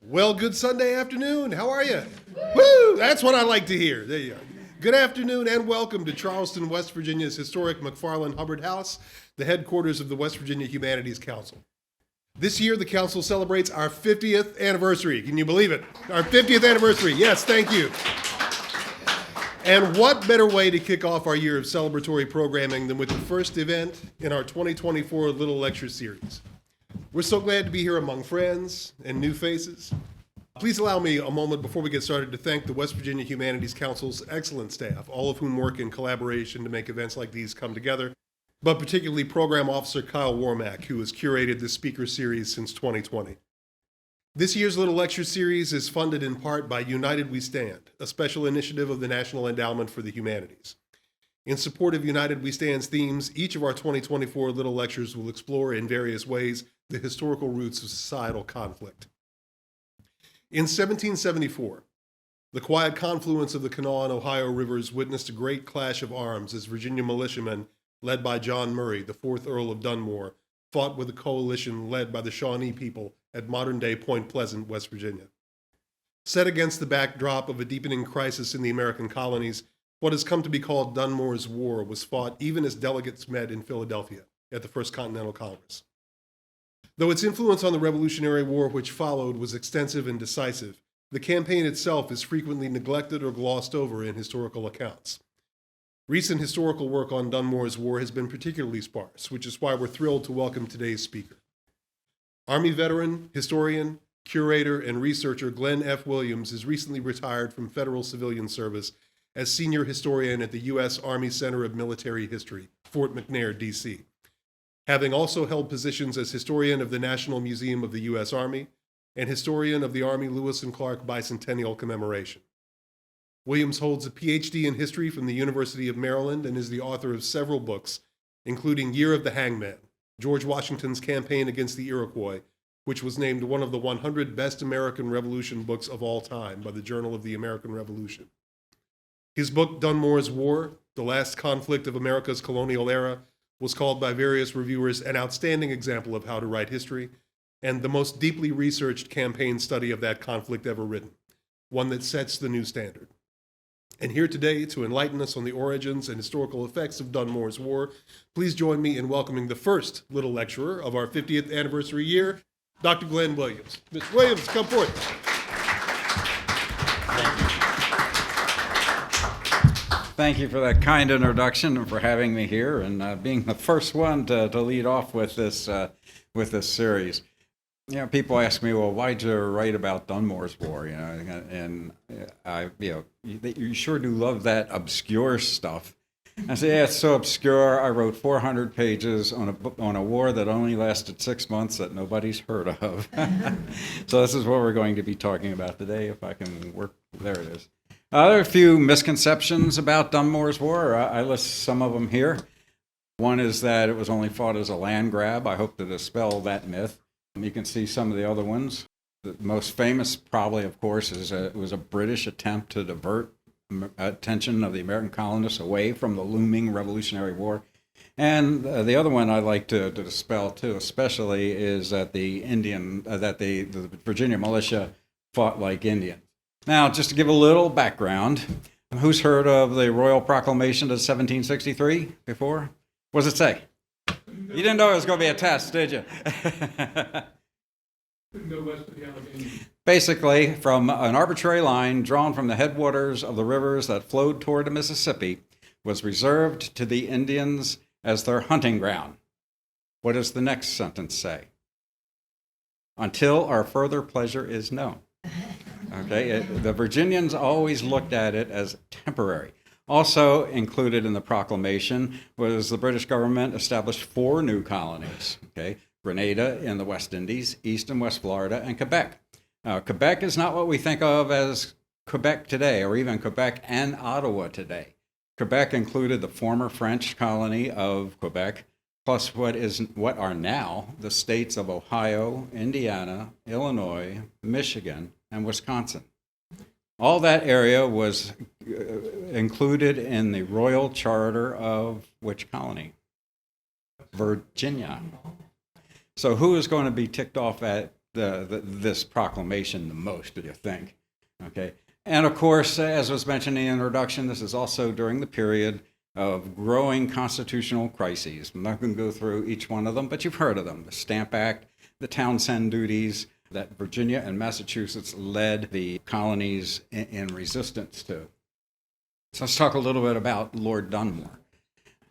Well, good Sunday afternoon. How are you? Woo! That's what I like to hear. There you are. Good afternoon and welcome to Charleston, West Virginia's historic McFarland Hubbard House, the headquarters of the West Virginia Humanities Council. This year, the council celebrates our 50th anniversary. Can you believe it? Our 50th anniversary. Yes, thank you. And what better way to kick off our year of celebratory programming than with the first event in our 2024 Little Lecture Series. We're so glad to be here among friends and new faces. Please allow me a moment before we get started to thank the West Virginia Humanities Council's excellent staff, all of whom work in collaboration to make events like these come together, but particularly Program Officer Kyle Warmack, who has curated this speaker series since 2020. This year's Little Lecture Series is funded in part by United We Stand, a special initiative of the National Endowment for the Humanities. In support of United We Stand's themes, each of our 2024 Little Lectures will explore in various ways the historical roots of societal conflict. In 1774, the quiet confluence of the Kanawha and Ohio rivers witnessed a great clash of arms as Virginia militiamen, led by John Murray, the 4th Earl of Dunmore, fought with a coalition led by the Shawnee people at modern-day Point Pleasant, West Virginia. Set against the backdrop of a deepening crisis in the American colonies, what has come to be called Dunmore's War was fought even as delegates met in Philadelphia at the First Continental Congress. Though its influence on the Revolutionary War which followed was extensive and decisive, the campaign itself is frequently neglected or glossed over in historical accounts. Recent historical work on Dunmore's War has been particularly sparse, which is why we're thrilled to welcome today's speaker. Army veteran, historian, curator, and researcher Glenn F. Williams is recently retired from federal civilian service as senior historian at the U.S. Army Center of Military History, Fort McNair, D.C., having also held positions as historian of the National Museum of the U.S. Army and historian of the Army Lewis and Clark Bicentennial Commemoration. Williams holds a PhD in history from the University of Maryland and is the author of several books, including Year of the Hangman, George Washington's Campaign Against the Iroquois, which was named one of the 100 best American Revolution books of all time by the Journal of the American Revolution. His book, Dunmore's War, The Last Conflict of America's Colonial Era, was called by various reviewers an outstanding example of how to write history and the most deeply researched campaign study of that conflict ever written, one that sets the new standard. And here today to enlighten us on the origins and historical effects of Dunmore's War, please join me in welcoming the first little lecturer of our 50th anniversary year, Dr. Glenn Williams. Mr. Williams, come forth. Thank you for that kind introduction and for having me here and being the first one to lead off with this series. You know, people ask me, well, why'd you write about Dunmore's War? You know, and you sure do love that obscure stuff. I say, yeah, it's so obscure. I wrote 400 pages on a war that only lasted 6 months that nobody's heard of. So this is what we're going to be talking about today. If I can work, there it is. There are a few misconceptions about Dunmore's War. I list some of them here. One is that it was only fought as a land grab. I hope to dispel that myth. You can see some of the other ones. The most famous, probably, of course, is it was a British attempt to divert attention of the American colonists away from the looming Revolutionary War. And the other one I like to dispel, too, especially, is that the Virginia militia fought like Indians. Now, just to give a little background, who's heard of the Royal Proclamation of 1763 before? What does it say? You didn't know it was going to be a test, did you? Go west of the Allegheny. Basically, from an arbitrary line drawn from the headwaters of the rivers that flowed toward the Mississippi, was reserved to the Indians as their hunting ground. What does the next sentence say? Until our further pleasure is known. Okay, the Virginians always looked at it as temporary. Also included in the proclamation was the British government established 4 new colonies, okay? Grenada in the West Indies, East and West Florida, and Quebec. Quebec is not what we think of as Quebec today, or even Quebec and Ottawa today. Quebec included the former French colony of Quebec, plus what are now the states of Ohio, Indiana, Illinois, Michigan, and Wisconsin. All that area was included in the royal charter of which colony? Virginia. So who is going to be ticked off at this proclamation the most, do you think? Okay. And of course, as was mentioned in the introduction, this is also during the period of growing constitutional crises. I'm not going to go through each one of them, but you've heard of them. The Stamp Act, the Townshend duties that Virginia and Massachusetts led the colonies in resistance to. So let's talk a little bit about Lord Dunmore.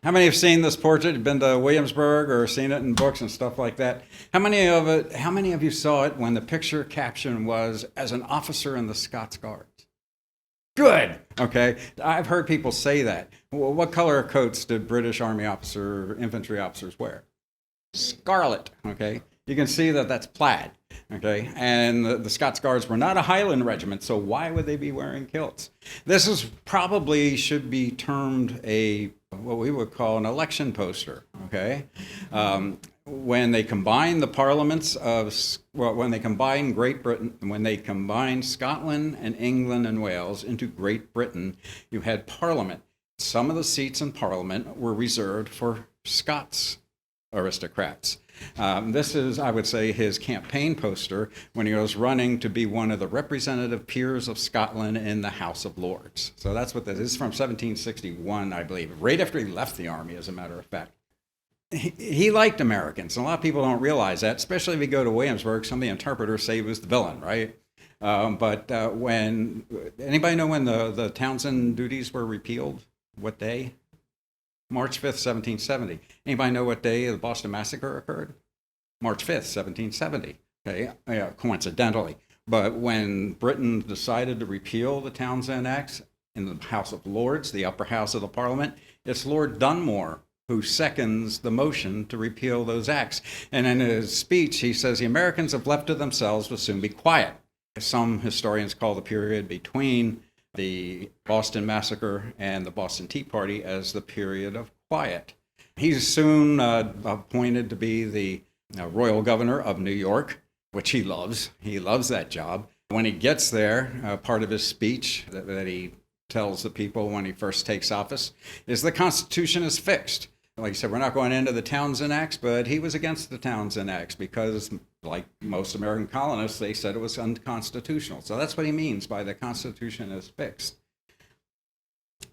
How many have seen this portrait? Been to Williamsburg or seen it in books and stuff like that? How many of you saw it when the picture caption was as an officer in the Scots Guards? Good. Okay. I've heard people say that. Well, what color coats did British Army infantry officers wear? Scarlet. Okay. You can see that that's plaid. Okay. And the Scots Guards were not a Highland regiment, so why would they be wearing kilts? This is probably should be termed what we would call an election poster. Okay. When they combined the parliaments when they combined Great Britain, when they combined Scotland and England and Wales into Great Britain, you had Parliament. Some of the seats in Parliament were reserved for Scots aristocrats. This is, I would say, his campaign poster when he was running to be one of the representative peers of Scotland in the House of Lords. So that's what this is from 1761, I believe, right after he left the army, as a matter of fact. He liked Americans, and a lot of people don't realize that, especially if you go to Williamsburg. Some of the interpreters say he was the villain, right? But when anybody know when the Townshend duties were repealed? What day? March 5th, 1770. Anybody know what day the Boston Massacre occurred? March 5th, 1770. Okay, coincidentally. But when Britain decided to repeal the Townshend Acts in the House of Lords, the upper house of the Parliament, it's Lord Dunmore who seconds the motion to repeal those acts. And in his speech, he says, the Americans, if left to themselves, will soon be quiet. Some historians call the period between the Boston Massacre and the Boston Tea Party as the period of quiet. He's soon appointed to be the royal governor of New York, which he loves. He loves that job. When he gets there, part of his speech that he tells the people when he first takes office is the Constitution is fixed. Like I said, we're not going into the Townshend Acts, but he was against the Townshend Acts because, like most American colonists, they said it was unconstitutional. So that's what he means by the Constitution is fixed.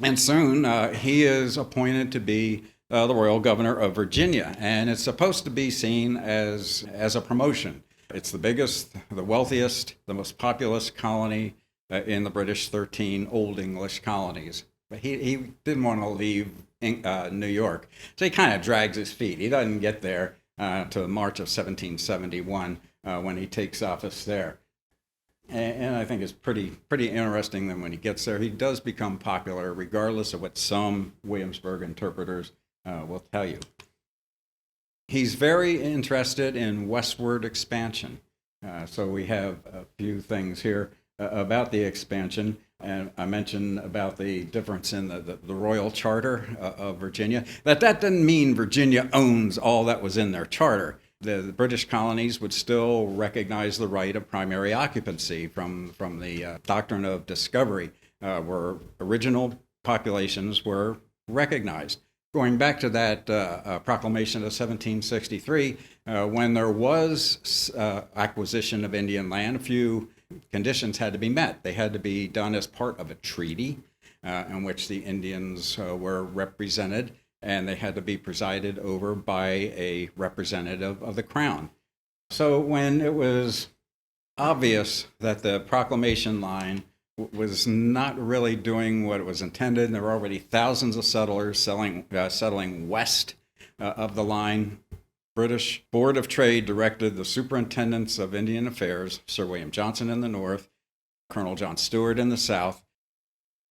And soon he is appointed to be the royal governor of Virginia, and it's supposed to be seen as a promotion. It's the biggest, the wealthiest, the most populous colony in the British 13 Old English colonies. But he didn't want to leave New York, so he kind of drags his feet. He doesn't get there to March of 1771 when he takes office there. And I think it's pretty interesting that when he gets there, he does become popular, regardless of what some Williamsburg interpreters will tell you. He's very interested in westward expansion. So we have a few things here about the expansion. And I mentioned about the difference in the Royal Charter of Virginia. That doesn't mean Virginia owns all that was in their charter. The British colonies would still recognize the right of primary occupancy from the doctrine of discovery, where original populations were recognized. Going back to that proclamation of 1763, when there was acquisition of Indian land, a few conditions had to be met. They had to be done as part of a treaty in which the Indians were represented, and they had to be presided over by a representative of the crown. So when it was obvious that the proclamation line was not really doing what it was intended, and there were already thousands of settlers settling west of the line, British Board of Trade directed the superintendents of Indian Affairs, Sir William Johnson in the north, Colonel John Stewart in the south,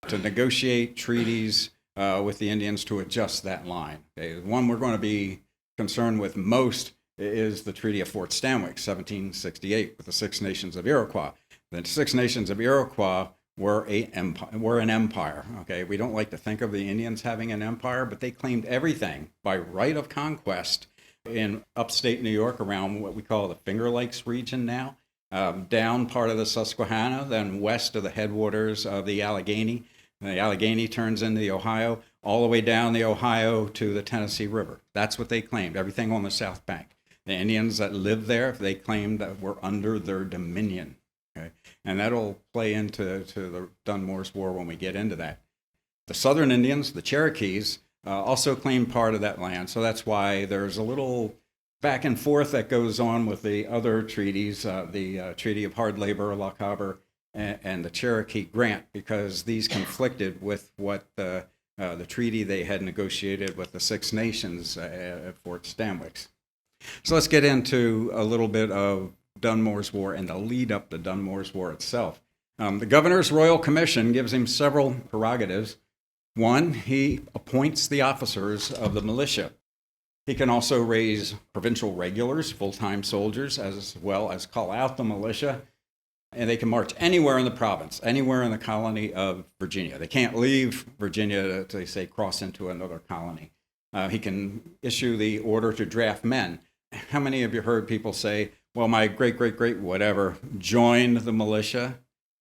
to negotiate treaties with the Indians to adjust that line. Okay, the one we're going to be concerned with most is the Treaty of Fort Stanwix, 1768, with the Six Nations of Iroquois. The Six Nations of Iroquois were an empire. Okay, we don't like to think of the Indians having an empire, but they claimed everything by right of conquest in upstate New York around what we call the Finger Lakes region now, down part of the Susquehanna, then west of the headwaters of the Allegheny. And the Allegheny turns into the Ohio, all the way down the Ohio to the Tennessee River. That's what they claimed, everything on the south bank. The Indians that lived there, they claimed that were under their dominion. Okay? And that'll play into the Dunmore's War when we get into that. The Southern Indians, the Cherokees, also claimed part of that land. So that's why there's a little back and forth that goes on with the other treaties, the Treaty of Hard Labor, La Caber, and the Cherokee Grant, because these conflicted with what the treaty they had negotiated with the Six Nations at Fort Stanwix. So let's get into a little bit of Dunmore's War and the lead up to Dunmore's War itself. The Governor's Royal Commission gives him several prerogatives. One, he appoints the officers of the militia. He can also raise provincial regulars, full-time soldiers, as well as call out the militia. And they can march anywhere in the province, anywhere in the colony of Virginia. They can't leave Virginia to say, cross into another colony. He can issue the order to draft men. How many of you heard people say, well, my great whatever joined the militia?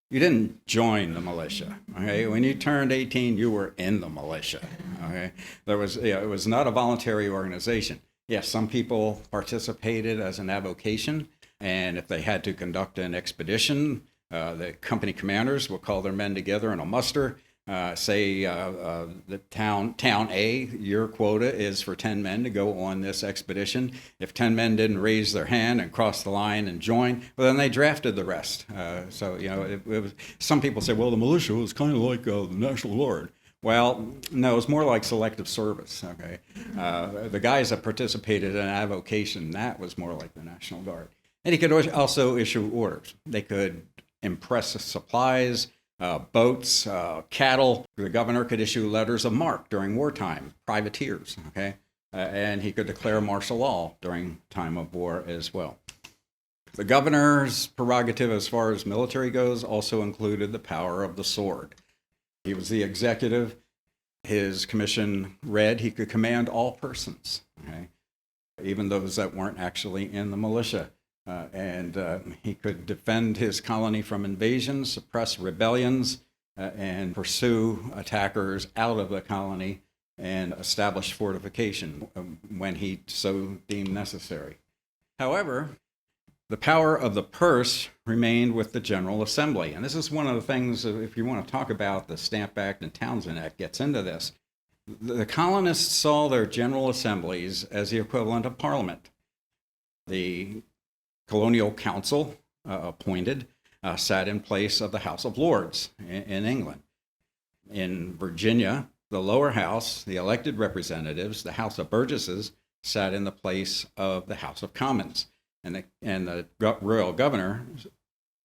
You didn't join the militia, okay? When you turned 18, you were in the militia, okay? It was not a voluntary organization. Yes, some people participated as an avocation, and if they had to conduct an expedition, the company commanders will call their men together in a muster. The town A, your quota is for 10 men to go on this expedition. If 10 men didn't raise their hand and cross the line and join, well, then they drafted the rest. It was, some people say, well, the militia was kind of like the National Guard. Well, no, it's more like selective service, okay? The guys that participated in avocation, that was more like the National Guard. And he could also issue orders. They could impress supplies, boats, cattle. The governor could issue letters of marque during wartime, privateers, okay? And he could declare martial law during time of war as well. The governor's prerogative as far as military goes also included the power of the sword. He was the executive. His commission read he could command all persons, okay? Even those that weren't actually in the militia. He could defend his colony from invasion, suppress rebellions, and pursue attackers out of the colony and establish fortification when he so deemed necessary. However, the power of the purse remained with the General Assembly. And this is one of the things, if you want to talk about the Stamp Act and Townshend Act gets into this. The colonists saw their General Assemblies as the equivalent of Parliament. The Colonial Council, appointed, sat in place of the House of Lords in England. In Virginia, the lower house, the elected representatives, the House of Burgesses, sat in the place of the House of Commons. And the royal governor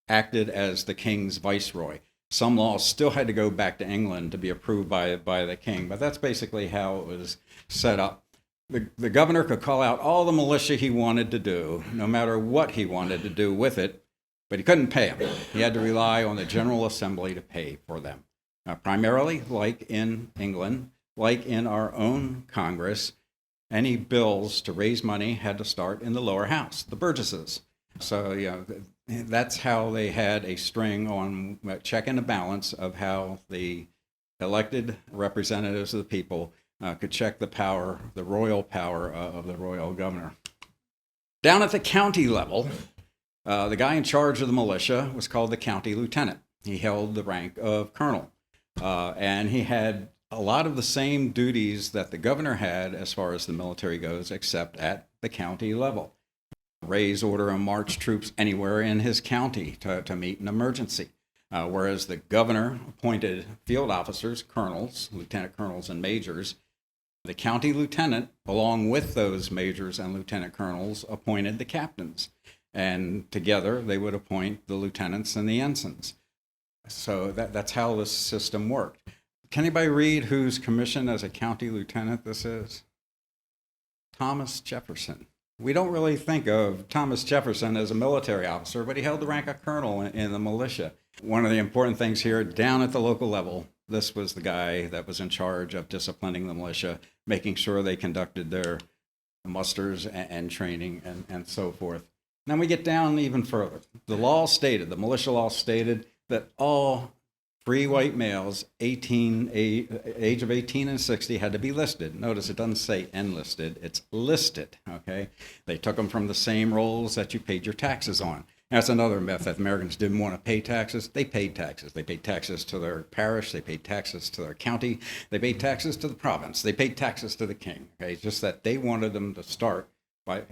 acted as the king's viceroy. Some laws still had to go back to England to be approved by the king, but that's basically how it was set up. The governor could call out all the militia he wanted to do, no matter what he wanted to do with it, but he couldn't pay them. He had to rely on the General Assembly to pay for them. Primarily, like in England, like in our own Congress, any bills to raise money had to start in the lower house, the Burgesses. So, that's how they had a string on check and a balance of how the elected representatives of the people could check the power, the royal power of the royal governor. Down at the county level, the guy in charge of the militia was called the county lieutenant. He held the rank of colonel, and he had a lot of the same duties that the governor had as far as the military goes, except at the county level. Raise, order, and march troops anywhere in his county to meet an emergency. Whereas the governor appointed field officers, colonels, lieutenant colonels, and majors. The county lieutenant, along with those majors and lieutenant colonels, appointed the captains. And together they would appoint the lieutenants and the ensigns. So that's how this system worked. Can anybody read whose commission as a county lieutenant this is? Thomas Jefferson. We don't really think of Thomas Jefferson as a military officer, but he held the rank of colonel in the militia. One of the important things here, down at the local level, this was the guy that was in charge of disciplining the militia, making sure they conducted their musters and training and so forth. Then we get down even further. The law stated, the militia law stated, that all free white males, age of 18 and 60, had to be listed. Notice it doesn't say enlisted, it's listed, okay? They took them from the same rolls that you paid your taxes on. That's another myth, that Americans didn't want to pay taxes. They paid taxes. They paid taxes to their parish. They paid taxes to their county. They paid taxes to the province. They paid taxes to the king. Okay, just that they wanted them to start by,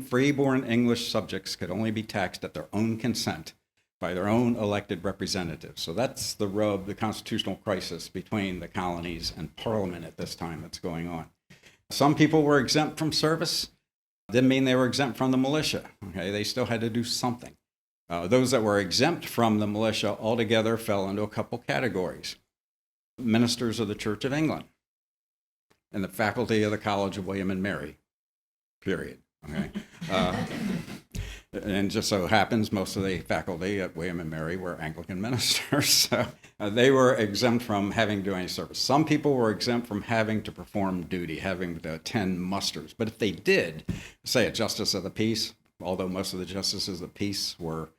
freeborn English subjects could only be taxed at their own consent by their own elected representatives. So that's the rub, the constitutional crisis between the colonies and Parliament at this time that's going on. Some people were exempt from service. Didn't mean they were exempt from the militia. Okay, they still had to do something. Those that were exempt from the militia altogether fell into a couple categories. Ministers of the Church of England and the faculty of the College of William and Mary, period. Okay. And just so happens, most of the faculty at William and Mary were Anglican ministers, so they were exempt from having to do any service. Some people were exempt from having to perform duty, having to attend musters. But if they did, say a justice of the peace, although most of the justices of the peace were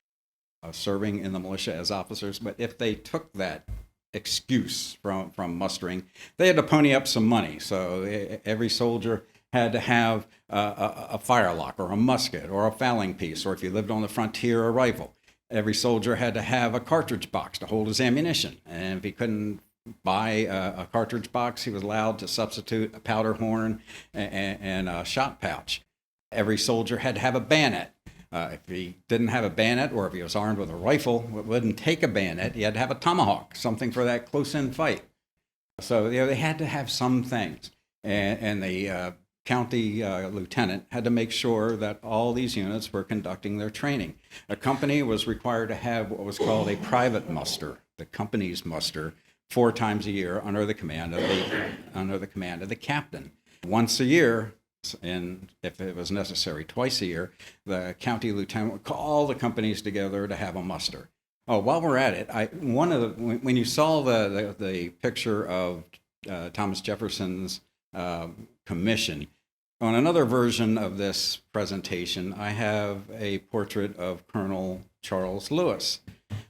serving in the militia as officers, but if they took that excuse from mustering, they had to pony up some money. So every soldier had to have a firelock or a musket or a fowling piece, or if you lived on the frontier, a rifle. Every soldier had to have a cartridge box to hold his ammunition. And if he couldn't buy a cartridge box, he was allowed to substitute a powder horn and a shot pouch. Every soldier had to have a bayonet. If he didn't have a bayonet, or if he was armed with a rifle, it wouldn't take a bayonet. He had to have a tomahawk, something for that close-in fight. So they had to have some things. And the county lieutenant had to make sure that all these units were conducting their training. A company was required to have what was called a private muster, the company's muster, 4 times a year under the command of the captain. Once a year, and if it was necessary, twice a year, the county lieutenant would call the companies together to have a muster. Oh, while we're at it, when you saw the picture of Thomas Jefferson's commission, on another version of this presentation, I have a portrait of Colonel Charles Lewis.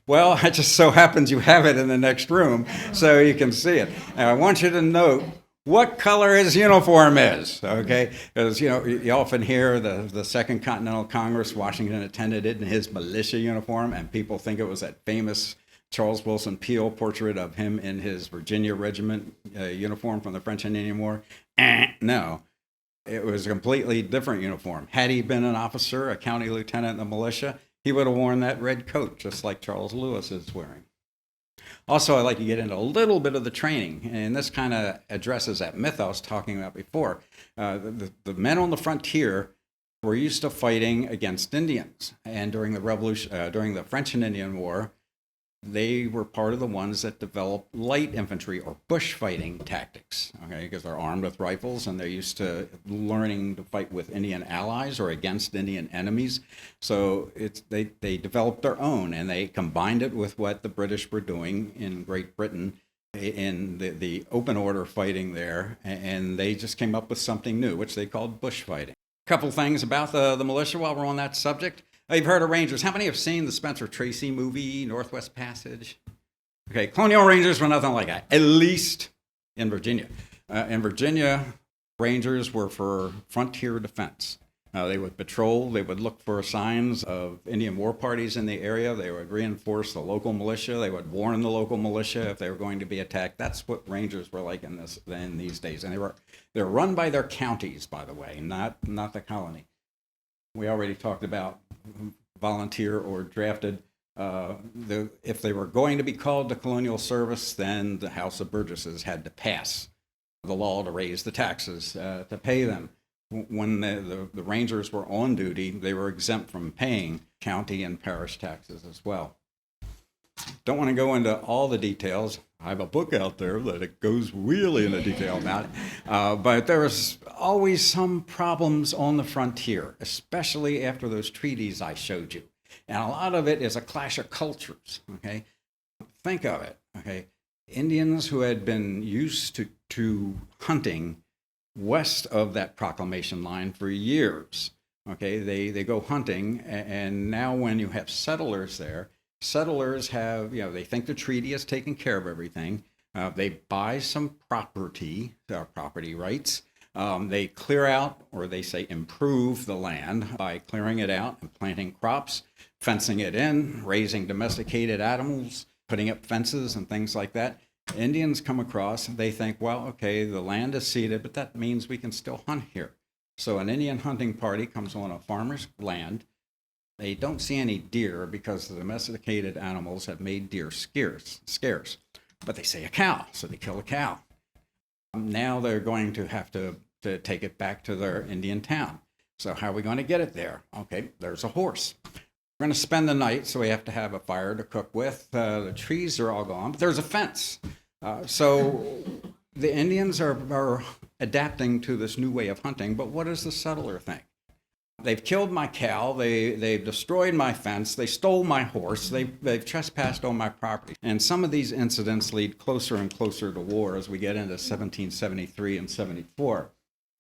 Well, it just so happens you have it in the next room, so you can see it. And I want you to note what color his uniform is, okay? Because, you often hear the Second Continental Congress, Washington attended it in his militia uniform, and people think it was that famous Charles Wilson Peel portrait of him in his Virginia regiment uniform from the French and Indian War. No, it was a completely different uniform. Had he been an officer, a county lieutenant in the militia, he would have worn that red coat, just like Charles Lewis is wearing. Also, I'd like to get into a little bit of the training, and this kind of addresses that myth I was talking about before. The men on the frontier were used to fighting against Indians, and during the French and Indian War, they were part of the ones that developed light infantry or bush fighting tactics, okay, because they're armed with rifles and they're used to learning to fight with Indian allies or against Indian enemies. So they developed their own, and they combined it with what the British were doing in Great Britain in the open order fighting there, and they just came up with something new, which they called bush fighting. A couple things about the militia while we're on that subject. You've heard of Rangers. How many have seen the Spencer Tracy movie, Northwest Passage? Okay, Colonial Rangers were nothing like that, at least in Virginia. In Virginia, Rangers were for frontier defense. They would patrol, they would look for signs of Indian war parties in the area, they would reinforce the local militia, they would warn the local militia if they were going to be attacked. That's what Rangers were like in these days. And they were run by their counties, by the way, not the colony. We already talked about volunteer or drafted. If they were going to be called to colonial service, then the House of Burgesses had to pass the law to raise the taxes to pay them. When the Rangers were on duty, they were exempt from paying county and parish taxes as well. Don't want to go into all the details. I have a book out there that it goes really into detail about it. But there was always some problems on the frontier, especially after those treaties I showed you. And a lot of it is a clash of cultures, okay? Think of it, okay? Indians who had been used to hunting west of that proclamation line for years, okay? They go hunting, and now when you have settlers there, Settlers have, they think the treaty has taken care of everything. They buy some property rights. They clear out, or they say improve the land by clearing it out and planting crops, fencing it in, raising domesticated animals, putting up fences and things like that. Indians come across, they think, well, okay, the land is ceded, but that means we can still hunt here. So an Indian hunting party comes on a farmer's land. They don't see any deer because the domesticated animals have made deer scarce. But they see a cow, so they kill a cow. Now they're going to have to take it back to their Indian town. So how are we going to get it there? Okay, there's a horse. We're going to spend the night, so we have to have a fire to cook with. The trees are all gone, but there's a fence. So the Indians are adapting to this new way of hunting, but what does the settler think? They've killed my cow, they've destroyed my fence, they stole my horse, they've trespassed on my property. And some of these incidents lead closer and closer to war as we get into 1773 and 74.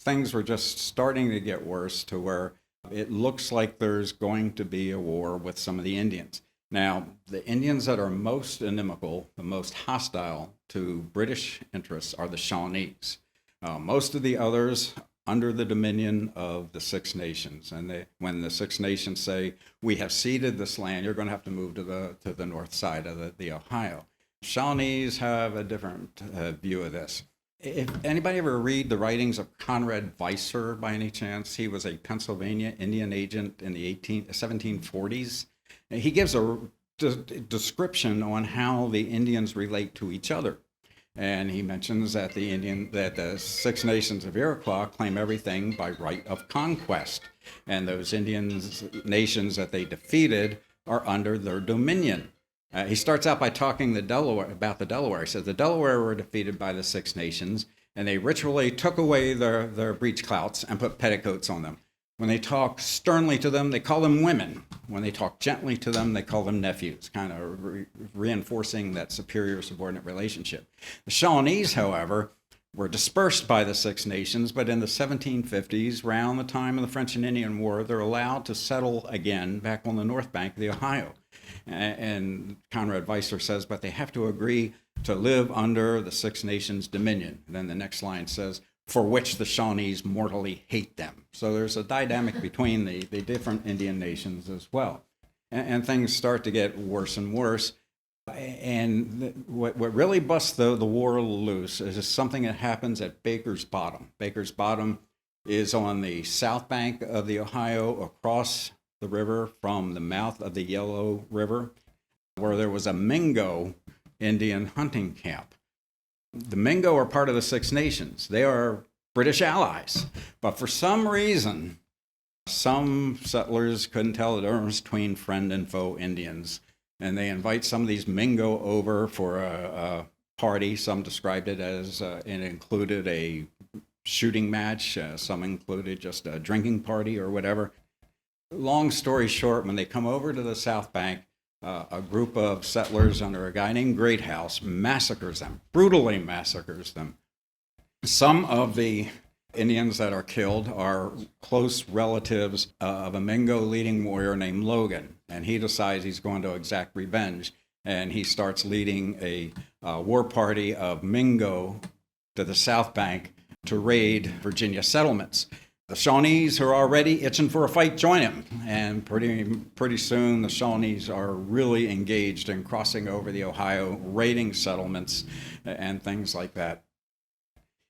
Things were just starting to get worse to where it looks like there's going to be a war with some of the Indians. Now, the Indians that are most inimical, the most hostile to British interests are the Shawnees. Most of the others under the dominion of the Six Nations. And when the Six Nations say, we have ceded this land, you're going to have to move to the north side of the Ohio. Shawnees have a different view of this. If anybody ever read the writings of Conrad Weiser by any chance, he was a Pennsylvania Indian agent in the 1740s. He gives a description on how the Indians relate to each other. And he mentions that the Six Nations of Iroquois claim everything by right of conquest. And those Indian nations that they defeated are under their dominion. He starts out by talking about the Delaware. He says the Delaware were defeated by the Six Nations, and they ritually took away their breechclouts and put petticoats on them. When they talk sternly to them, they call them women. When they talk gently to them, they call them nephews, kind of reinforcing that superior subordinate relationship. The Shawnees, however, were dispersed by the Six Nations, but in the 1750s, around the time of the French and Indian War, they're allowed to settle again back on the north bank of the Ohio. And Conrad Weiser says, but they have to agree to live under the Six Nations' dominion. Then the next line says, for which the Shawnees mortally hate them. So there's a dynamic between the different Indian nations as well. And things start to get worse and worse. And what really busts the war loose is something that happens at Baker's Bottom. Baker's Bottom is on the south bank of the Ohio, across the river from the mouth of the Yellow River, where there was a Mingo Indian hunting camp. The Mingo are part of the Six Nations. They are British allies. But for some reason, some settlers couldn't tell the difference between friend and foe Indians. And they invite some of these Mingo over for a party. Some described it as it included a shooting match. Some included just a drinking party or whatever. Long story short, when they come over to the South Bank, a group of settlers under a guy named Greathouse massacres them, brutally massacres them. Some of the Indians that are killed are close relatives of a Mingo leading warrior named Logan, and he decides he's going to exact revenge, and he starts leading a war party of Mingo to the South Bank to raid Virginia settlements. The Shawnees, who are already itching for a fight, join him, and pretty soon the Shawnees are really engaged in crossing over the Ohio, raiding settlements and things like that.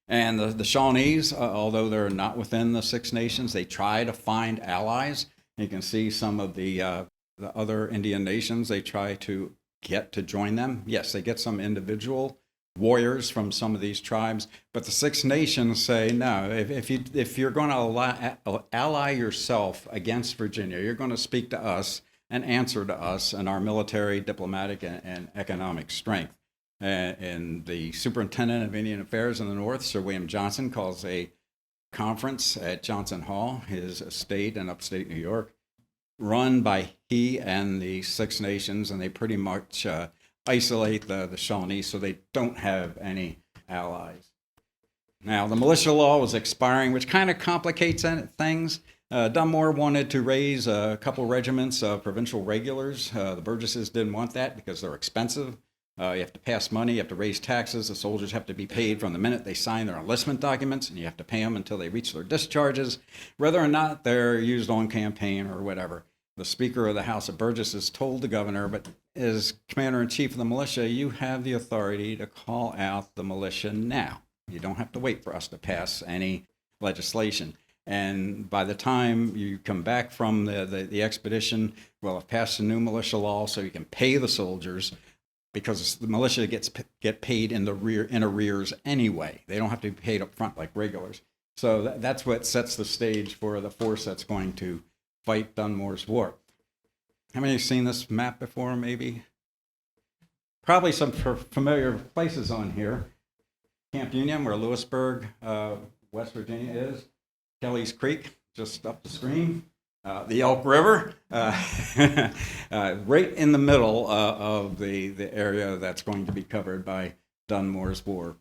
And the Shawnees, although they're not within the Six Nations, they try to find allies. You can see some of the other Indian nations, they try to get to join them. Yes, they get some individual warriors from some of these tribes, but the Six Nations say, no, if you're going to ally yourself against Virginia, you're going to speak to us and answer to us and our military, diplomatic, and economic strength. And the superintendent of Indian Affairs in the North, Sir William Johnson, calls a conference at Johnson Hall, his estate in upstate New York, run by he and the Six Nations, and they pretty much isolate the Shawnee so they don't have any allies. Now, the militia law was expiring, which kind of complicates things. Dunmore wanted to raise a couple regiments of provincial regulars. The Burgesses didn't want that because they're expensive. You have to pass money, you have to raise taxes, the soldiers have to be paid from the minute they sign their enlistment documents, and you have to pay them until they reach their discharges, whether or not they're used on campaign or whatever. The Speaker of the House of Burgesses told the governor, but as Commander-in-Chief of the militia, you have the authority to call out the militia now. You don't have to wait for us to pass any legislation. And by the time you come back from the expedition, we'll have passed a new militia law so you can pay the soldiers, because the militia get paid in arrears anyway. They don't have to be paid up front like regulars. So that's what sets the stage for the force that's going to fight Dunmore's war. How many have seen this map before, maybe? Probably some familiar places on here. Camp Union, where Lewisburg, West Virginia is. Kelly's Creek, just up the stream. The Elk River, right in the middle of the area that's going to be covered by Dunmore's war.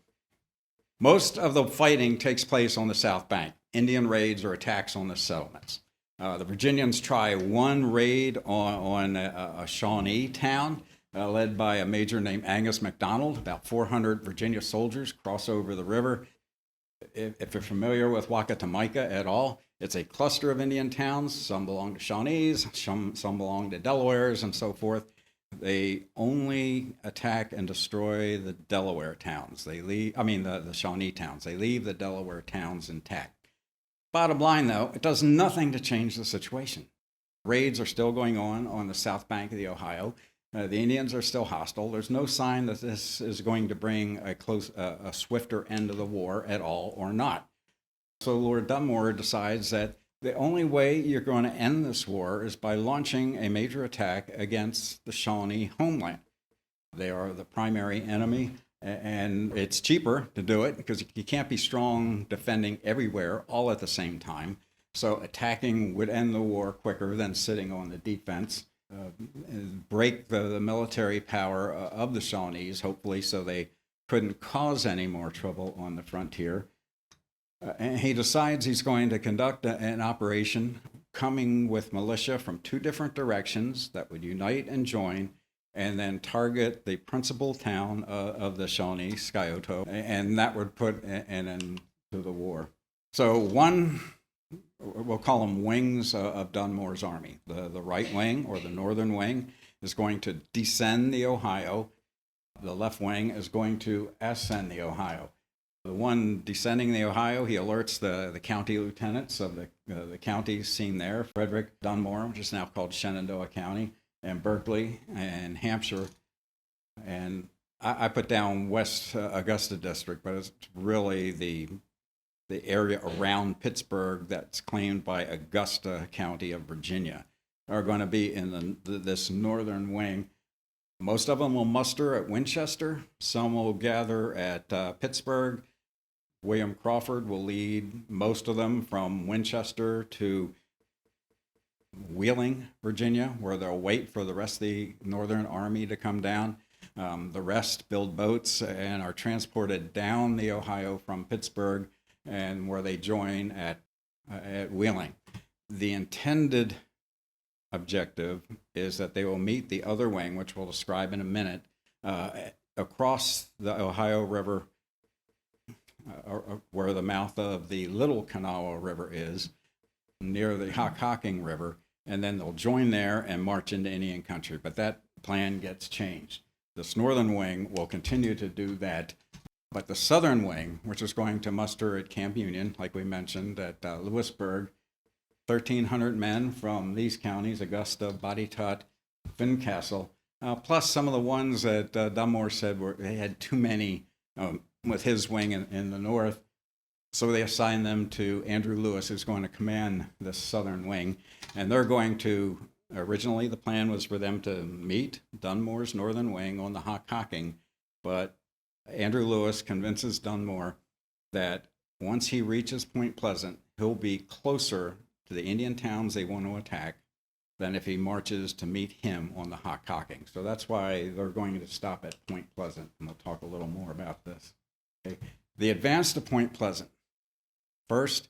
Most of the fighting takes place on the South Bank. Indian raids or attacks on the settlements. The Virginians try one raid on a Shawnee town led by a major named Angus MacDonald. About 400 Virginia soldiers cross over the river. If you're familiar with Wacatamaica at all, it's a cluster of Indian towns. Some belong to Shawnees, some belong to Delawares, and so forth. They only attack and destroy the Delaware towns. The Shawnee towns. They leave the Delaware towns intact. Bottom line, though, it does nothing to change the situation. Raids are still going on the south bank of the Ohio. The Indians are still hostile. There's no sign that this is going to bring a swifter end of the war at all or not. So Lord Dunmore decides that the only way you're going to end this war is by launching a major attack against the Shawnee homeland. They are the primary enemy, and it's cheaper to do it because you can't be strong defending everywhere all at the same time. So attacking would end the war quicker than sitting on the defense. Break the military power of the Shawnees, hopefully, so they couldn't cause any more trouble on the frontier. And he decides he's going to conduct an operation coming with militia from two different directions that would unite and join, and then target the principal town of the Shawnee, Scioto, and that would put an end to the war. So one, we'll call them wings of Dunmore's army. The right wing, or the northern wing, is going to descend the Ohio. The left wing is going to ascend the Ohio. The one descending the Ohio, he alerts the county lieutenants of the counties seen there, Frederick, Dunmore, which is now called Shenandoah County, and Berkeley, and Hampshire. And I put down West Augusta District, but it's really the area around Pittsburgh that's claimed by Augusta County of Virginia are going to be in this northern wing. Most of them will muster at Winchester. Some will gather at Pittsburgh. William Crawford will lead most of them from Winchester to Wheeling, Virginia, where they'll wait for the rest of the Northern Army to come down. The rest build boats and are transported down the Ohio from Pittsburgh, and where they join at Wheeling. The intended objective is that they will meet the other wing, which we'll describe in a minute, across the Ohio River, where the mouth of the Little Kanawha River is, near the Hockhocking River, and then they'll join there and march into Indian country. But that plan gets changed. This northern wing will continue to do that, but the southern wing, which is going to muster at Camp Union, like we mentioned, at Lewisburg, 1,300 men from these counties, Augusta, Botetourt, Fincastle, plus some of the ones that Dunmore said they had too many with his wing in the north. So they assigned them to Andrew Lewis, who's going to command this southern wing. And they're going to, originally the plan was for them to meet Dunmore's northern wing on the Hockhocking, but Andrew Lewis convinces Dunmore that once he reaches Point Pleasant, he'll be closer to the Indian towns they want to attack than if he marches to meet him on the Hockhocking. So that's why they're going to stop at Point Pleasant, and we'll talk a little more about this. Okay. The advance to Point Pleasant. First,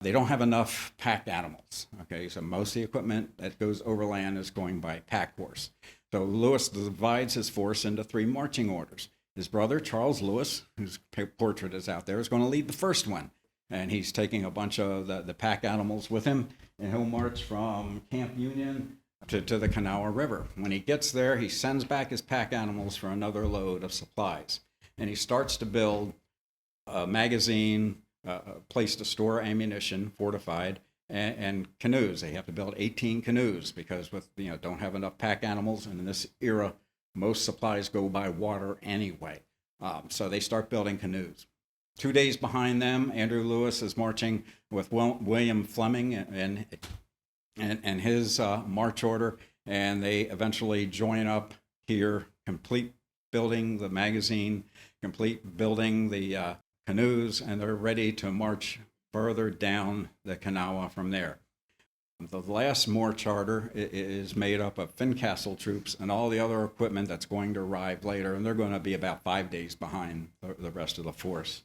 They don't have enough pack animals. Okay, so most of the equipment that goes overland is going by pack horse. So Lewis divides his force into 3 marching orders. His brother, Charles Lewis, whose portrait is out there, is going to lead the first one. And he's taking a bunch of the pack animals with him, and he'll march from Camp Union to the Kanawha River. When he gets there, he sends back his pack animals for another load of supplies. And he starts to build a magazine, a place to store ammunition, fortified, and canoes. They have to build 18 canoes because don't have enough pack animals, and in this era, most supplies go by water anyway. So they start building canoes. 2 days behind them, Andrew Lewis is marching with William Fleming and his march order, and they eventually join up here, complete building the magazine, complete building the canoes, and they're ready to march further down the Kanawha from there. The last march order is made up of Fincastle troops and all the other equipment that's going to arrive later, and they're going to be about 5 days behind the rest of the force.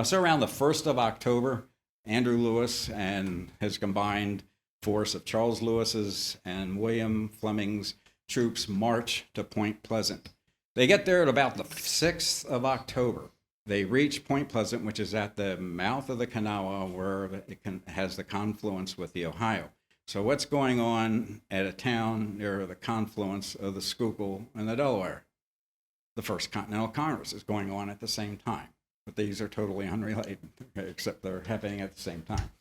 So around the 1st of October, Andrew Lewis and his combined force of Charles Lewis's and William Fleming's troops march to Point Pleasant. They get there at about the 6th of October. They reach Point Pleasant, which is at the mouth of the Kanawha, where it has the confluence with the Ohio. So what's going on at a town near the confluence of the Schuylkill and the Delaware? The First Continental Congress is going on at the same time. But these are totally unrelated, except they're happening at the same time.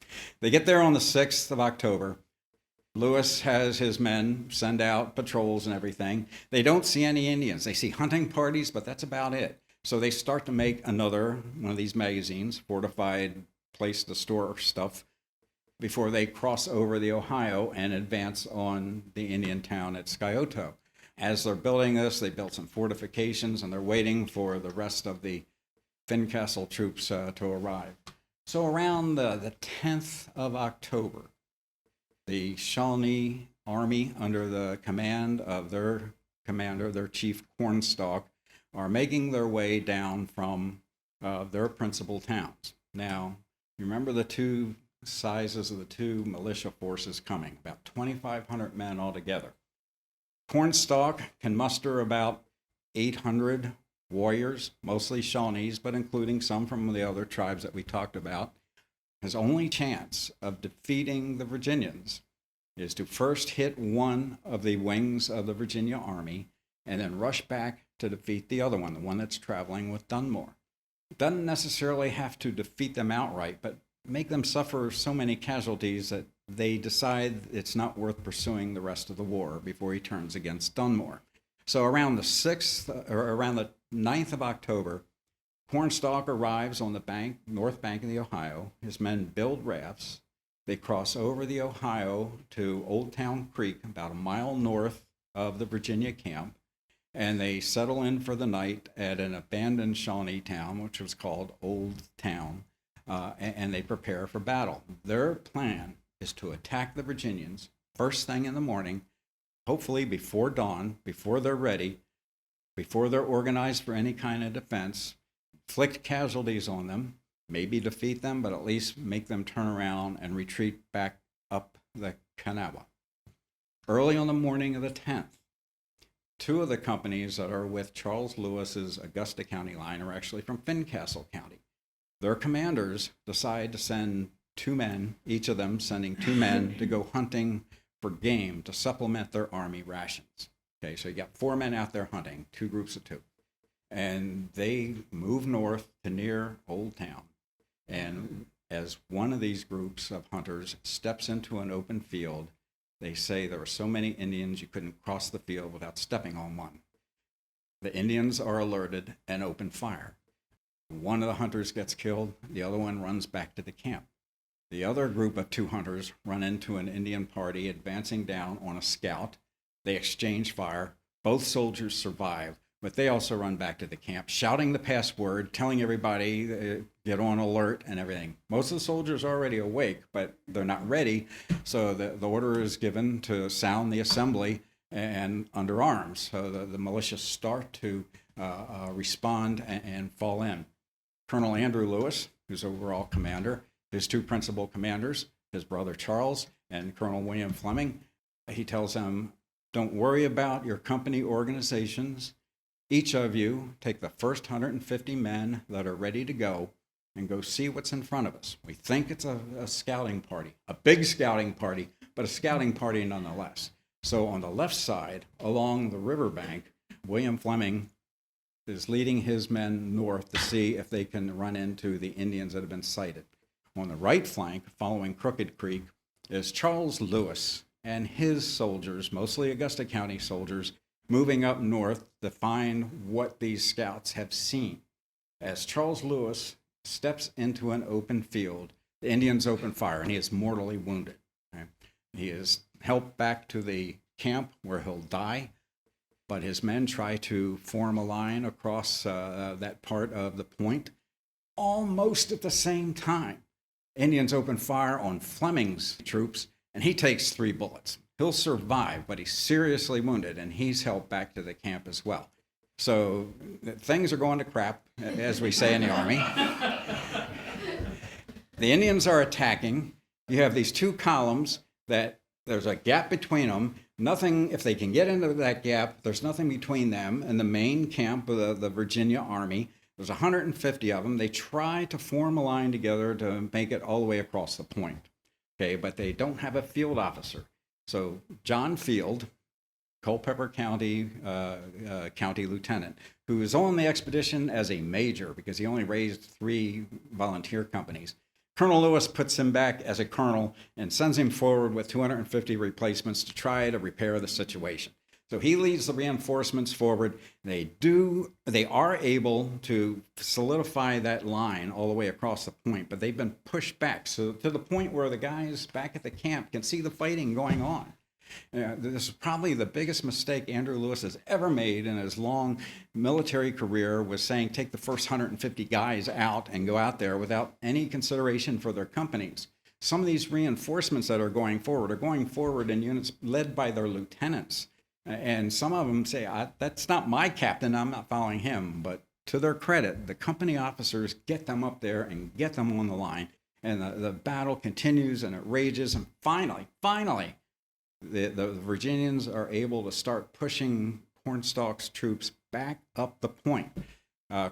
They get there on the 6th of October. Lewis has his men send out patrols and everything. They don't see any Indians. They see hunting parties, but that's about it. So they start to make another one of these magazines, fortified place to store stuff, before they cross over the Ohio and advance on the Indian town at Scioto. As they're building this, they built some fortifications, and they're waiting for the rest of the Fincastle troops to arrive. So around the 10th of October, the Shawnee army, under the command of their commander, their chief Cornstalk, are making their way down from their principal towns. Now, remember the two sizes of the two militia forces coming, about 2,500 men altogether. Cornstalk can muster about 800 warriors, mostly Shawnees, but including some from the other tribes that we talked about. His only chance of defeating the Virginians is to first hit one of the wings of the Virginia army and then rush back to defeat the other one, the one that's traveling with Dunmore. Doesn't necessarily have to defeat them outright, but make them suffer so many casualties that they decide it's not worth pursuing the rest of the war before he turns against Dunmore. So around the 6th, or around the 9th of October, Cornstalk arrives on the north bank of the Ohio. His men build rafts. They cross over the Ohio to Old Town Creek, about a mile north of the Virginia camp, and they settle in for the night at an abandoned Shawnee town, which was called Old Town, and they prepare for battle. Their plan is to attack the Virginians first thing in the morning, hopefully before dawn, before they're ready, before they're organized for any kind of defense, inflict casualties on them, maybe defeat them, but at least make them turn around and retreat back up the Kanawha. Early on the morning of the 10th, two of the companies that are with Charles Lewis's Augusta County line are actually from Fincastle County. Their commanders decide to send 2 men, each of them sending 2 men to go hunting for game to supplement their army rations. Okay, so you got 4 men out there hunting, 2 groups of 2. And they move north to near Old Town. And as one of these groups of hunters steps into an open field, they say there were so many Indians you couldn't cross the field without stepping on one. The Indians are alerted and open fire. One of the hunters gets killed, the other one runs back to the camp. The other group of 2 hunters run into an Indian party advancing down on a scout. They exchange fire. Both soldiers survive, but they also run back to the camp, shouting the password, telling everybody, get on alert and everything. Most of the soldiers are already awake, but they're not ready, so the order is given to sound the assembly and under arms. So the militia start to respond and fall in. Colonel Andrew Lewis, who's overall commander, his two principal commanders, his brother Charles and Colonel William Fleming. He tells them, don't worry about your company organizations. Each of you take the first 150 men that are ready to go and go see what's in front of us. We think it's a scouting party, a big scouting party, but a scouting party nonetheless. So on the left side, along the riverbank, William Fleming is leading his men north to see if they can run into the Indians that have been sighted. On the right flank, following Crooked Creek, is Charles Lewis and his soldiers, mostly Augusta County soldiers, moving up north to find what these scouts have seen. As Charles Lewis steps into an open field, the Indians open fire, and he is mortally wounded. Okay? He is helped back to the camp where he'll die, but his men try to form a line across that part of the point. Almost at the same time, Indians open fire on Fleming's troops, and he takes 3 bullets. He'll survive, but he's seriously wounded, and he's helped back to the camp as well. So things are going to crap, as we say in the Army. The Indians are attacking. You have these 2 columns that there's a gap between them. Nothing, if they can get into that gap, there's nothing between them and the main camp of the Virginia Army. There's 150 of them. They try to form a line together to make it all the way across the point. Okay, but they don't have a field officer. So John Field, Culpeper County County Lieutenant, who is on the expedition as a major because he only raised 3 volunteer companies. Colonel Lewis puts him back as a colonel and sends him forward with 250 replacements to try to repair the situation. So he leads the reinforcements forward. They are able to solidify that line all the way across the point, but they've been pushed back. So to the point where the guys back at the camp can see the fighting going on. This is probably the biggest mistake Andrew Lewis has ever made in his long military career, was saying take the first 150 guys out and go out there without any consideration for their companies. Some of these reinforcements that are going forward in units led by their lieutenants. And some of them say, that's not my captain, I'm not following him. But to their credit, the company officers get them up there and get them on the line. And the battle continues and it rages. And finally, the Virginians are able to start pushing Cornstalk's troops back up the point.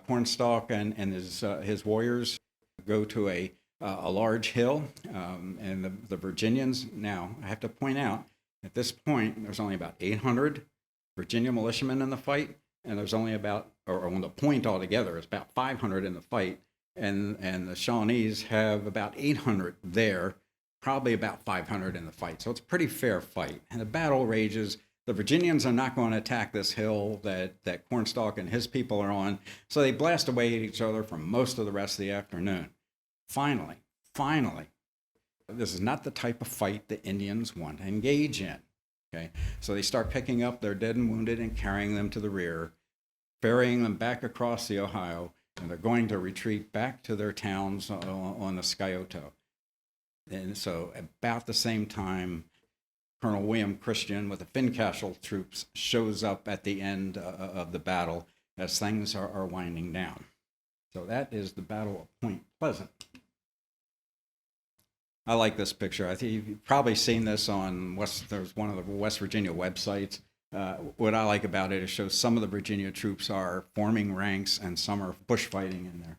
Cornstalk and his warriors go to a large hill, and the Virginians, now I have to point out, at this point, there's only about 800 Virginia militiamen in the fight, and there's only about, or on the point altogether, it's about 500 in the fight, and the Shawnees have about 800 there, probably about 500 in the fight. So it's a pretty fair fight, and the battle rages. The Virginians are not going to attack this hill that Cornstalk and his people are on, so they blast away at each other for most of the rest of the afternoon. Finally, this is not the type of fight the Indians want to engage in. Okay, so they start picking up their dead and wounded and carrying them to the rear, ferrying them back across the Ohio, and they're going to retreat back to their towns on the Scioto. And so about the same time, Colonel William Christian with the Fincashel troops shows up at the end of the battle as things are winding down. So that is the Battle of Point Pleasant. I like this picture. I think you've probably seen this on there's one of the West Virginia websites. What I like about it, it shows some of the Virginia troops are forming ranks and some are bushfighting in there.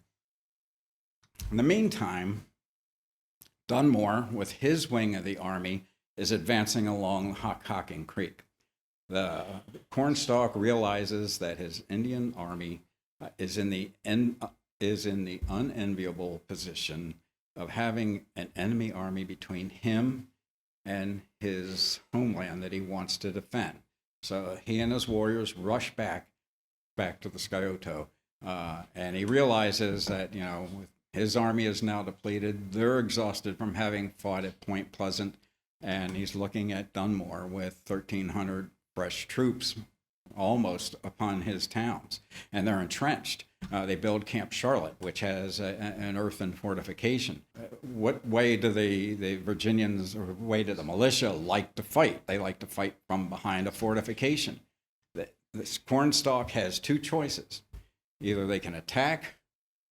In the meantime, Dunmore, with his wing of the army, is advancing along Hockhocking Creek. The Cornstalk realizes that his Indian army is in the unenviable position of having an enemy army between him and his homeland that he wants to defend. So he and his warriors rush back to the Scioto, and he realizes that, his army is now depleted. They're exhausted from having fought at Point Pleasant, and he's looking at Dunmore with 1,300 fresh troops almost upon his towns, and they're entrenched. They build Camp Charlotte, which has an earthen fortification. What way do the Virginians, or way do the militia like to fight? They like to fight from behind a fortification. This Cornstalk has 2 choices. Either they can attack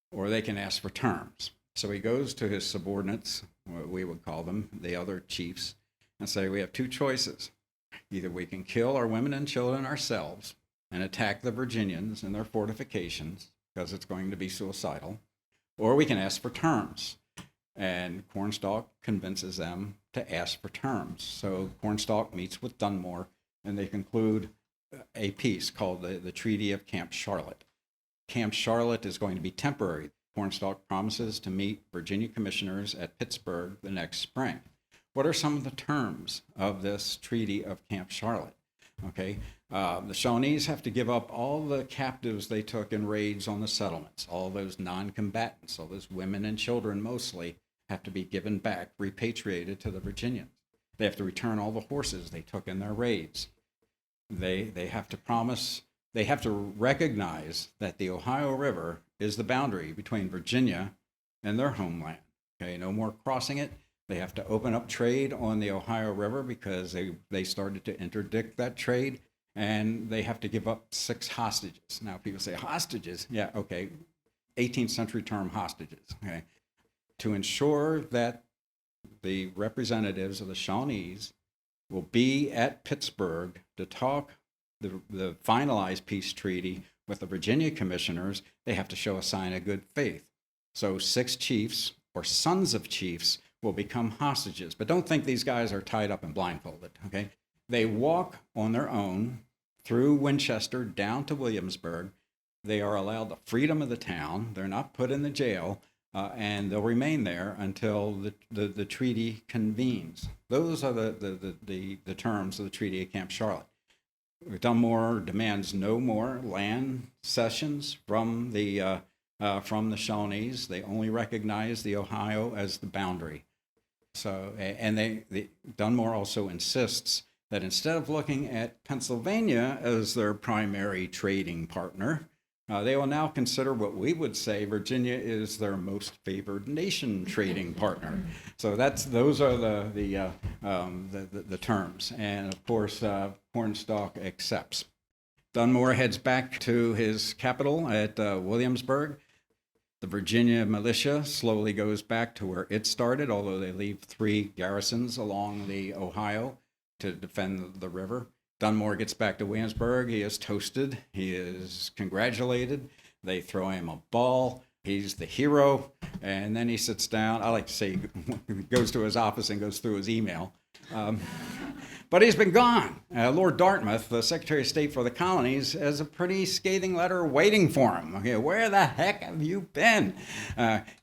or they can ask for terms. So he goes to his subordinates, what we would call them, the other chiefs, and say, we have two choices. Either we can kill our women and children ourselves and attack the Virginians and their fortifications, because it's going to be suicidal, or we can ask for terms. And Cornstalk convinces them to ask for terms. So Cornstalk meets with Dunmore, and they conclude a peace called the Treaty of Camp Charlotte. Camp Charlotte is going to be temporary. Cornstalk promises to meet Virginia commissioners at Pittsburgh the next spring. What are some of the terms of this Treaty of Camp Charlotte? Okay, the Shawnees have to give up all the captives they took in raids on the settlements. All those non-combatants, all those women and children mostly, have to be given back, repatriated to the Virginians. They have to return all the horses they took in their raids. They have to promise, they have to recognize that the Ohio River is the boundary between Virginia and their homeland. Okay, no more crossing it. They have to open up trade on the Ohio River because they started to interdict that trade, and they have to give up 6 hostages. Now people say, hostages? Yeah, okay, 18th century term, hostages, okay? To ensure that the representatives of the Shawnees will be at Pittsburgh to talk the finalized peace treaty with the Virginia commissioners, they have to show a sign of good faith. So 6 chiefs or sons of chiefs will become hostages. But don't think these guys are tied up and blindfolded, okay? They walk on their own through Winchester down to Williamsburg. They are allowed the freedom of the town. They're not put in the jail, and they'll remain there until the treaty convenes. Those are the terms of the Treaty of Camp Charlotte. Dunmore demands no more land cessions from the Shawnees. They only recognize the Ohio as the boundary. So, and Dunmore also insists that instead of looking at Pennsylvania as their primary trading partner, they will now consider what we would say Virginia is their most favored nation trading partner. So those are the terms, and of course Cornstalk accepts. Dunmore heads back to his capital at Williamsburg. The Virginia militia slowly goes back to where it started, although they leave 3 garrisons along the Ohio to defend the river. Dunmore gets back to Williamsburg. He is toasted. He is congratulated. They throw him a ball. He's the hero. And then he sits down. I like to say he goes to his office and goes through his email. But he's been gone. Lord Dartmouth, the Secretary of State for the Colonies, has a pretty scathing letter waiting for him. Okay, where the heck have you been?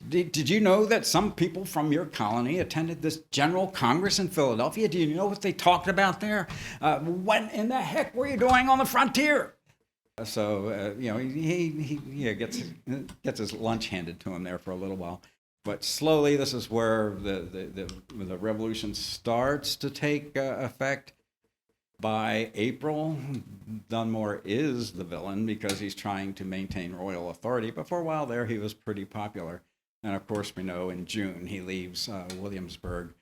Did you know that some people from your colony attended this General Congress in Philadelphia? Do you know what they talked about there? What in the heck were you doing on the frontier? So, he gets his lunch handed to him there for a little while. But slowly, this is where the revolution starts to take effect. By April, Dunmore is the villain because he's trying to maintain royal authority. But for a while there, he was pretty popular. And of course, we know in June, he leaves Williamsburg,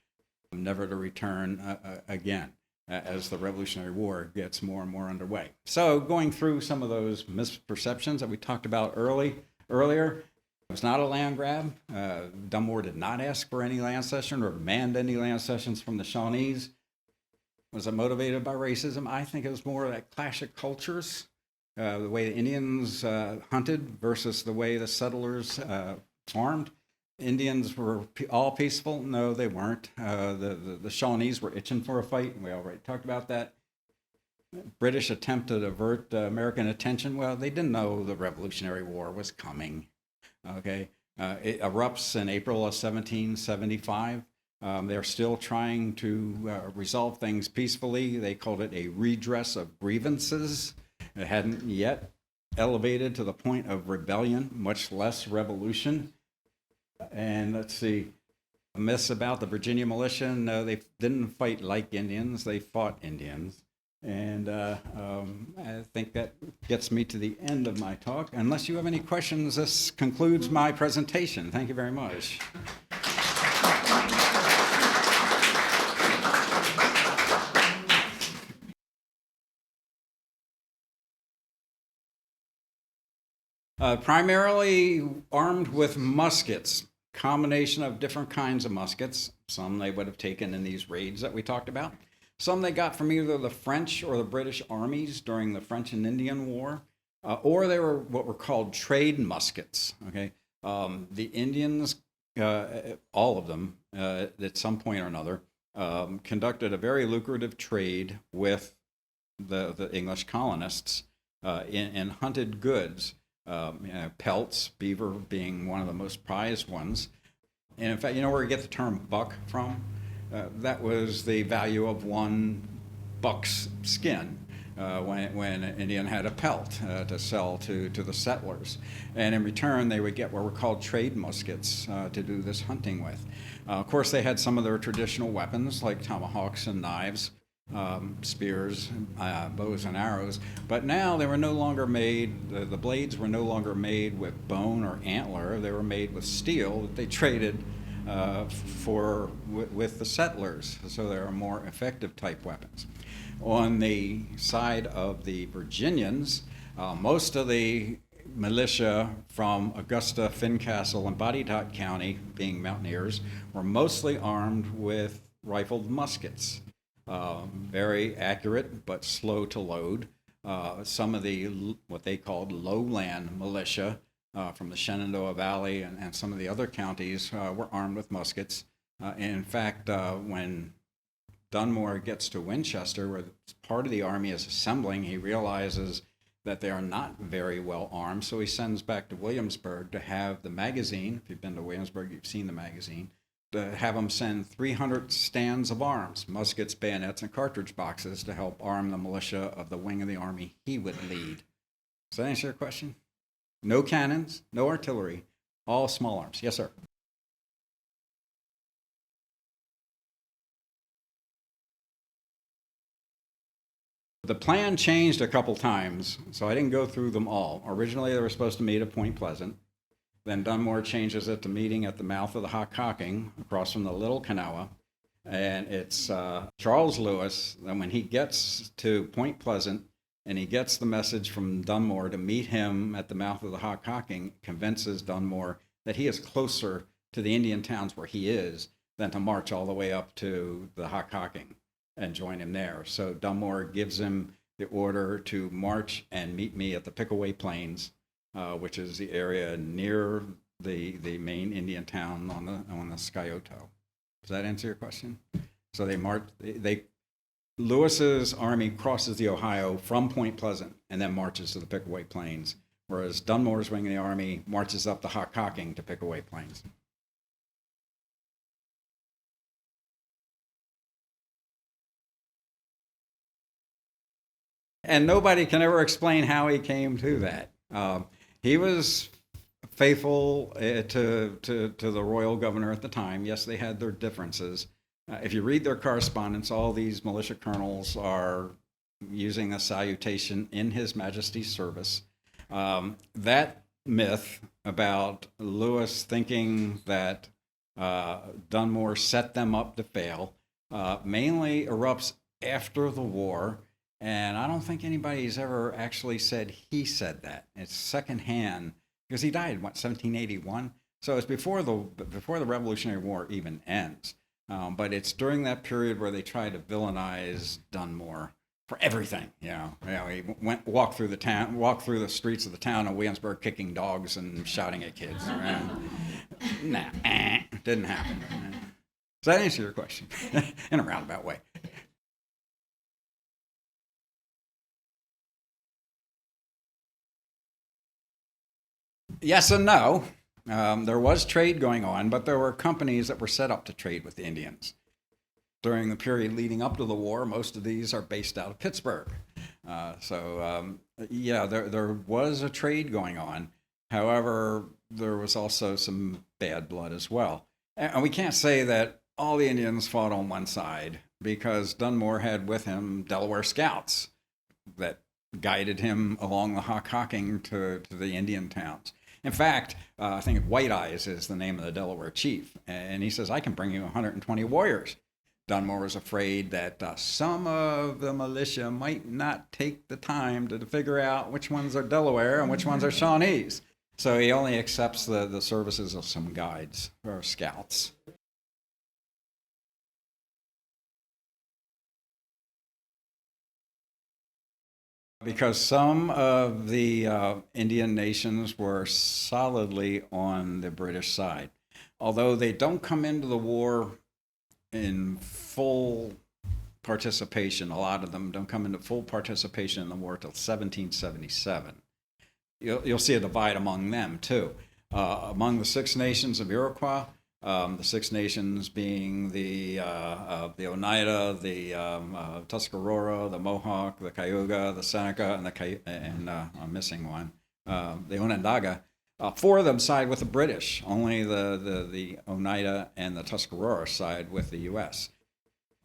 never to return again, as the Revolutionary War gets more and more underway. So going through some of those misperceptions that we talked about earlier, it was not a land grab. Dunmore did not ask for any land cession or demand any land cessions from the Shawnees. Was it motivated by racism? I think it was more that clash of cultures, the way the Indians hunted versus the way the settlers farmed. Indians were all peaceful. No, they weren't. The Shawnees were itching for a fight. We already talked about that. British attempt to divert American attention. Well, they didn't know the Revolutionary War was coming. Okay, it erupts in April of 1775. They're still trying to resolve things peacefully. They called it a redress of grievances. It hadn't yet elevated to the point of rebellion, much less revolution. And let's see, myths about the Virginia militia. No, they didn't fight like Indians. They fought Indians. And I think that gets me to the end of my talk. Unless you have any questions, this concludes my presentation. Thank you very much. Primarily armed with muskets. combination of different kinds of muskets. Some they would have taken in these raids that we talked about. Some they got from either the French or the British armies during the French and Indian War, or they were what were called trade muskets. Okay, the Indians, all of them, at some point or another, conducted a very lucrative trade with the English colonists in hunted goods, pelts, beaver being one of the most prized ones. And in fact, you know where we get the term buck from? That was the value of one buck's skin when an Indian had a pelt to sell to the settlers. And in return, they would get what were called trade muskets to do this hunting with. Of course, they had some of their traditional weapons like tomahawks and knives, spears, bows and arrows, but now they were no longer made, the blades were no longer made with bone or antler, they were made with steel that they traded with the settlers, so they are more effective type weapons. On the side of the Virginians, most of the militia from Augusta, Fincastle, and Botetourt County, being mountaineers, were mostly armed with rifled muskets. Very accurate, but slow to load. Some of the, what they called lowland militia from the Shenandoah Valley and some of the other counties were armed with muskets. In fact, when Dunmore gets to Winchester, where part of the army is assembling, he realizes that they are not very well armed, so he sends back to Williamsburg to have the magazine. If you've been to Williamsburg, you've seen the magazine. To have them send 300 stands of arms, muskets, bayonets, and cartridge boxes to help arm the militia of the wing of the army he would lead. Does that answer your question? No cannons, no artillery, all small arms. Yes, sir. The plan changed a couple times, so I didn't go through them all. Originally, they were supposed to meet at Point Pleasant. Then Dunmore changes it to meeting at the mouth of the Hockhocking across from the Little Kanawha. And it's Charles Lewis, and when he gets to Point Pleasant and he gets the message from Dunmore to meet him at the mouth of the Hockhocking, convinces Dunmore that he is closer to the Indian towns where he is than to march all the way up to the Hockhocking and join him there. So Dunmore gives him the order to march and meet me at the Pickaway Plains, which is the area near the main Indian town on the Scioto. Does that answer your question? So they march. Lewis's army crosses the Ohio from Point Pleasant and then marches to the Pickaway Plains, whereas Dunmore's wing of the army marches up the Hockhocking to Pickaway Plains. And nobody can ever explain how he came to that. He was faithful to the royal governor at the time. Yes, they had their differences. If you read their correspondence, all these militia colonels are using a salutation in His Majesty's service. That myth about Lewis thinking that Dunmore set them up to fail mainly erupts after the war. And I don't think anybody's ever actually said he said that. It's secondhand, because he died in 1781. So it's before the Revolutionary War even ends. But it's during that period where they try to villainize Dunmore for everything. He walked through the streets of the town of Williamsburg, kicking dogs and shouting at kids. Nah, didn't happen. Does that answer your question in a roundabout way? Yes and no. There was trade going on, but there were companies that were set up to trade with the Indians. During the period leading up to the war, most of these are based out of Pittsburgh. There was a trade going on. However, there was also some bad blood as well. And we can't say that all the Indians fought on one side, because Dunmore had with him Delaware scouts that guided him along the Hockhocking to the Indian towns. In fact, I think White Eyes is the name of the Delaware chief, and he says, I can bring you 120 warriors. Dunmore was afraid that some of the militia might not take the time to figure out which ones are Delaware and which ones are Shawnees. So he only accepts the services of some guides or scouts. Because some of the Indian nations were solidly on the British side. Although they don't come into the war in full participation, a lot of them don't come into full participation in the war until 1777. You'll see a divide among them, too. Among the Six Nations of Iroquois, the Six Nations being the Oneida, the Tuscarora, the Mohawk, the Cayuga, the Seneca, and I'm missing one, the Onondaga. Four of them side with the British. Only the Oneida and the Tuscarora side with the U.S.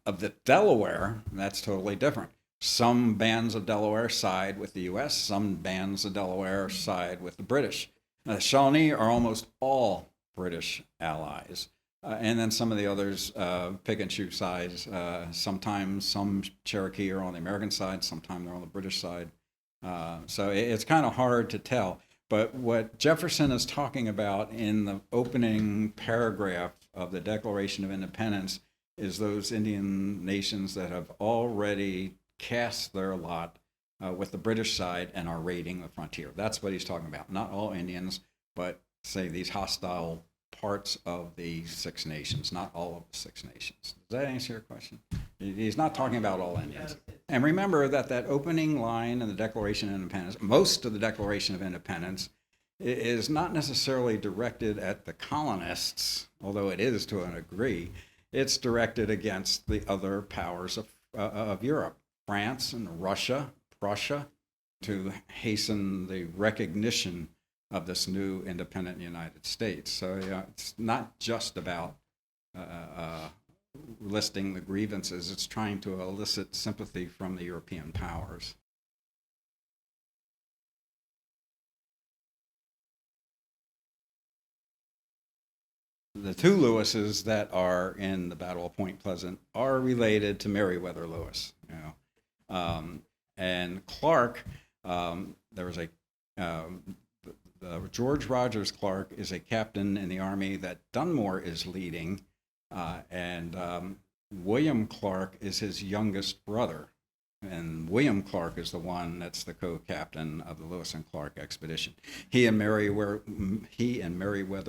Of the Delaware, that's totally different. Some bands of Delaware side with the U.S., some bands of Delaware side with the British. The Shawnee are almost all British allies. And then some of the others pick and choose sides. Sometimes some Cherokee are on the American side, sometimes they're on the British side. So it's kind of hard to tell. But what Jefferson is talking about in the opening paragraph of the Declaration of Independence is those Indian nations that have already cast their lot with the British side and are raiding the frontier. That's what he's talking about. Not all Indians, but say these hostile parts of the Six Nations, not all of the Six Nations. Does that answer your question? He's not talking about all Indians. And remember that opening line in the Declaration of Independence, most of the Declaration of Independence, is not necessarily directed at the colonists, although it is to a degree. It's directed against the other powers of Europe, France and Russia, Prussia, to hasten the recognition of this new independent United States. So it's not just about listing the grievances, it's trying to elicit sympathy from the European powers. The two Lewises that are in the Battle of Point Pleasant are related to Meriwether Lewis, and Clark. There was a George Rogers Clark is a captain in the army that Dunmore is leading, and William Clark is his youngest brother. And William Clark is the one that's the co-captain of the Lewis and Clark expedition. He and Meriwether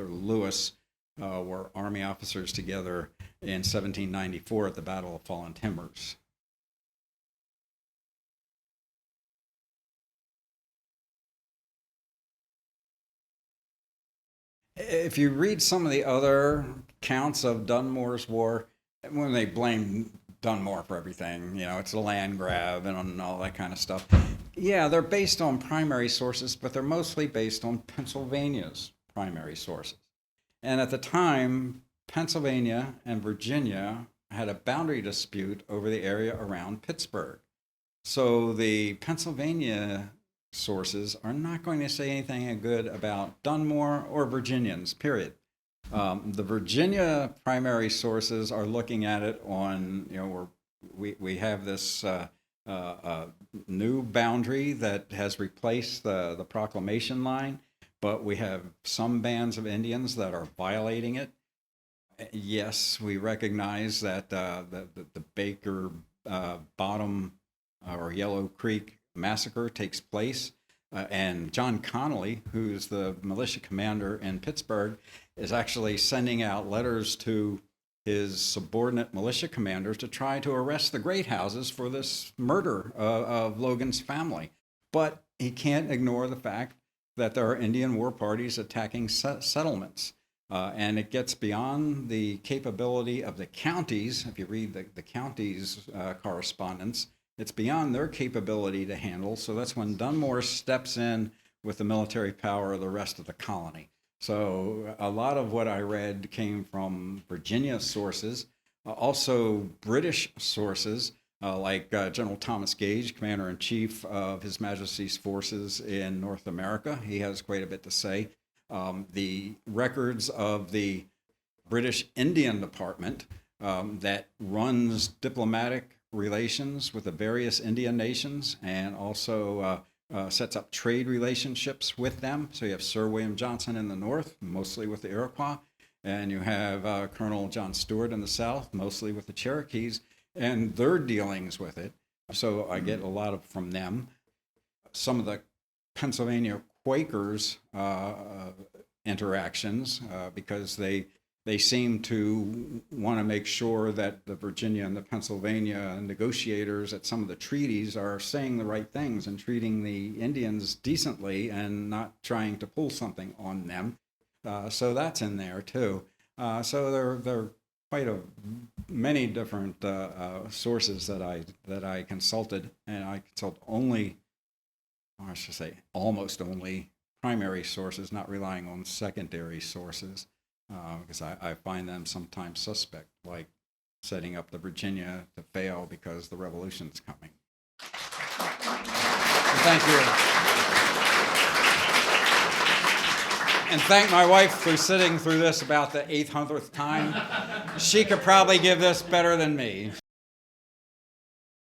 Lewis were Army officers together in 1794 at the Battle of Fallen Timbers. If you read some of the other accounts of Dunmore's war, when they blame Dunmore for everything, it's a land grab and all that kind of stuff. Yeah, they're based on primary sources, but they're mostly based on Pennsylvania's primary sources. And at the time, Pennsylvania and Virginia had a boundary dispute over the area around Pittsburgh. So the Pennsylvania sources are not going to say anything good about Dunmore or Virginians, period. The Virginia primary sources are looking at it on, we have this new boundary that has replaced the proclamation line, but we have some bands of Indians that are violating it. Yes, we recognize that the Baker Bottom or Yellow Creek massacre takes place, and John Connolly, who's the militia commander in Pittsburgh, is actually sending out letters to his subordinate militia commanders to try to arrest the Great Houses for this murder of Logan's family. But he can't ignore the fact that there are Indian war parties attacking settlements. And it gets beyond the capability of the counties. If you read the counties' correspondence, it's beyond their capability to handle. So that's when Dunmore steps in with the military power of the rest of the colony. So a lot of what I read came from Virginia sources, also British sources, like General Thomas Gage, Commander-in-Chief of His Majesty's forces in North America. He has quite a bit to say. The records of the British Indian Department that runs diplomatic relations with the various Indian nations and also sets up trade relationships with them. So you have Sir William Johnson in the north, mostly with the Iroquois, and you have Colonel John Stewart in the south, mostly with the Cherokees, and their dealings with it. So I get a lot of from them. Some of the Pennsylvania Quakers interactions, because they seem to want to make sure that the Virginia and the Pennsylvania negotiators at some of the treaties are saying the right things and treating the Indians decently and not trying to pull something on them. So that's in there too. So there are quite many different sources that I consulted, and I consult only, or I should say, almost only primary sources, not relying on secondary sources, because I find them sometimes suspect, like setting up the Virginia to fail because the revolution's coming. Thank you. And thank my wife for sitting through this about the 800th time. She could probably give this better than me.